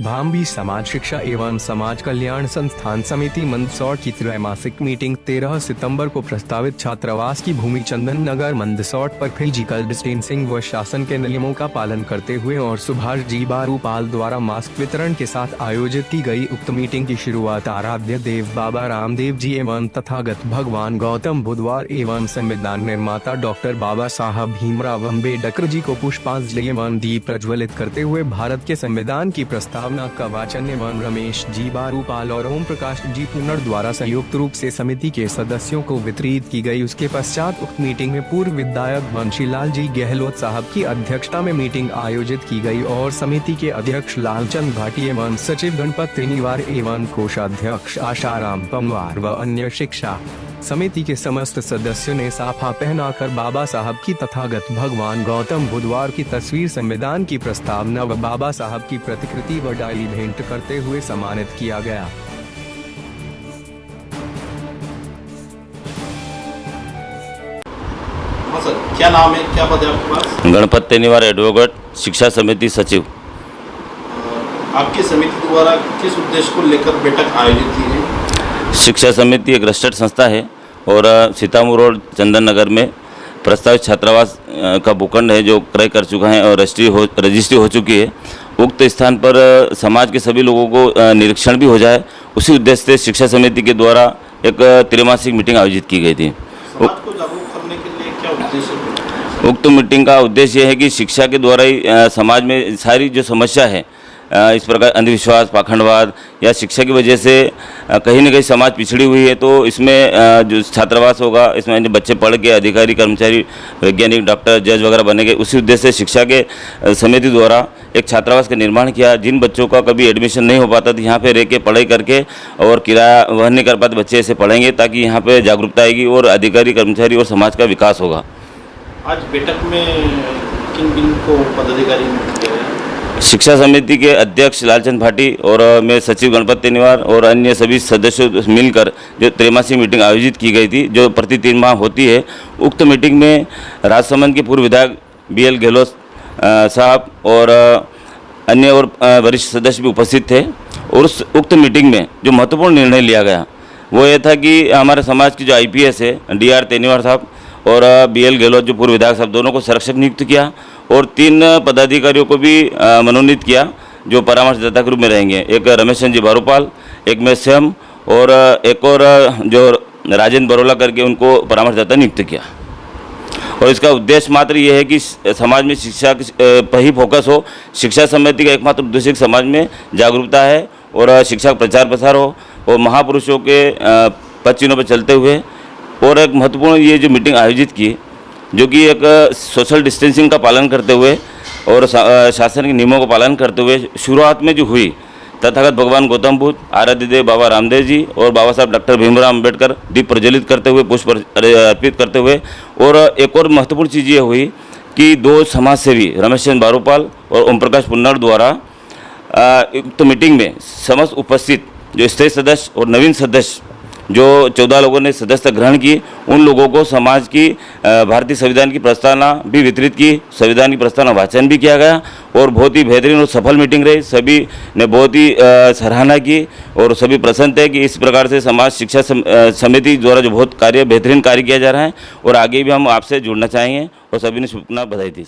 भाम्बी समाज शिक्षा एवं समाज कल्याण संस्थान समिति मंदसौर की त्रैमासिक मीटिंग 13 सितंबर को प्रस्तावित छात्रावास की भूमि चंदन नगर मंदसौर पर फिजिकल डिस्टेंसिंग व शासन के नियमों का पालन करते हुए और सुभाष जी बारूपाल द्वारा मास्क वितरण के साथ आयोजित की गई। उक्त मीटिंग की शुरुआत आराध्य देव बाबा रामदेव जी एवं तथागत भगवान गौतम बुद्धवार एवं संविधान निर्माता डॉक्टर बाबा साहब भीमराव अम्बेडकर जी को पुष्पांजलि एवं दीप प्रज्वलित करते हुए भारत के संविधान की प्रस्तावना का वाचन एवं रमेश जी बारूपाल और ओम प्रकाश जी पुनर द्वारा संयुक्त रूप से समिति के सदस्यों को वितरित की गई। उसके पश्चात उक्त मीटिंग में पूर्व विधायक बंशीलाल जी गहलोत साहब की अध्यक्षता में मीटिंग आयोजित की गई और समिति के अध्यक्ष लालचंद भाटी एवं सचिव गणपत त्रिनिवार एवं कोषाध्यक्ष आशाराम पंवार व अन्य शिक्षा समिति के समस्त सदस्यों ने साफा पहनाकर बाबा साहब की तथागत भगवान गौतम बुद्धवार की तस्वीर, संविधान की प्रस्तावना व बाबा साहब की प्रतिकृति व डायरी भेंट करते हुए सम्मानित किया गया। हाँ सर, क्या नाम है, क्या पद है आपके पास? गणपत त्रिनिवार एडवोकेट, शिक्षा समिति सचिव। आपकी समिति द्वारा किस उद्देश्य को लेकर बैठक आयोजित की गई? शिक्षा समिति एक रजिस्टर्ड संस्था है और सीतापुर रोड चंदन नगर में प्रस्तावित छात्रावास का भूखंड है जो क्रय कर चुका है और रजिस्ट्री हो चुकी है। उक्त स्थान पर समाज के सभी लोगों को निरीक्षण भी हो जाए, उसी उद्देश्य से शिक्षा समिति के द्वारा एक त्रैमासिक मीटिंग आयोजित की गई थी। समाज को जागरूक करने के लिए क्या उद्देश्य है? उक्त मीटिंग का उद्देश्य है कि शिक्षा के द्वारा ही समाज में सारी जो समस्या है, इस प्रकार अंधविश्वास, पाखंडवाद या शिक्षा की वजह से कहीं न कहीं समाज पिछड़ी हुई है, तो इसमें जो छात्रावास होगा, इसमें जो बच्चे पढ़ के अधिकारी, कर्मचारी, वैज्ञानिक, डॉक्टर, जज वगैरह बनेंगे। उसी उद्देश्य से शिक्षा के समिति द्वारा एक छात्रावास का निर्माण किया। जिन बच्चों का कभी एडमिशन नहीं हो पाता तो यहाँ पे रह के पढ़ाई करके और किराया वहन नहीं कर पाते बच्चे ऐसे पढ़ेंगे, ताकि यहाँ पे जागरूकता आएगी और अधिकारी, कर्मचारी और समाज का विकास होगा। आज बैठक में किन को पदाधिकारी किया गया? शिक्षा समिति के अध्यक्ष लालचंद भाटी और मैं सचिव गणपत त्रिनिवार और अन्य सभी सदस्यों मिलकर जो त्रैमासिक मीटिंग आयोजित की गई थी, जो प्रति 3 माह होती है। उक्त मीटिंग में राजसमंद के पूर्व विधायक BL गहलोत साहब और अन्य और वरिष्ठ सदस्य भी उपस्थित थे। और उस उक्त मीटिंग में जो महत्वपूर्ण निर्णय लिया गया वो ये था कि हमारे समाज की जो IPS है DR त्रिनिवार साहब और BL गहलोत जो पूर्व विधायक साहब, दोनों को संरक्षक नियुक्त किया और 3 पदाधिकारियों को भी मनोनीत किया जो परामर्शदाता के रूप में रहेंगे। एक रमेश जी बारूपाल, एक मैं स्वयं और एक और जो राजेंद्र बरोला करके उनको परामर्शदाता नियुक्त किया। और इसका उद्देश्य मात्र ये है कि समाज में शिक्षा पर ही फोकस हो। शिक्षा समिति का एकमात्र उद्देश्य समाज में जागरूकता है और शिक्षा का प्रचार प्रसार हो और महापुरुषों के पद चिन्हों पर चलते हुए। और एक महत्वपूर्ण ये जो मीटिंग आयोजित की, जो कि एक सोशल डिस्टेंसिंग का पालन करते हुए और शासन के नियमों का पालन करते हुए शुरुआत में जो हुई, तथागत भगवान गौतम बुद्ध, आराध्य देव बाबा रामदेव जी और बाबा साहब डॉक्टर भीमराव अम्बेडकर दीप प्रज्वलित करते हुए, पुष्प अर्पित करते हुए। और एक और महत्वपूर्ण चीज़ ये हुई कि 2 समाजसेवी रमेश चंद्र बारूपाल और ओम प्रकाश पुन्नर द्वारा उक्त मीटिंग में समस्त उपस्थित जो स्थायी सदस्य और नवीन सदस्य जो 14 लोगों ने सदस्यता ग्रहण की, उन लोगों को समाज की भारतीय संविधान की प्रस्तावना भी वितरित की, संविधान की प्रस्तावना वाचन भी किया गया और बहुत ही बेहतरीन और सफल मीटिंग रही। सभी ने बहुत ही सराहना की और सभी प्रसन्न थे कि इस प्रकार से समाज शिक्षा समिति द्वारा जो बहुत बेहतरीन कार्य किया जा रहा है और आगे भी हम आपसे जुड़ना चाहेंगे और सभी ने शुभकामनाएं बधाई दी।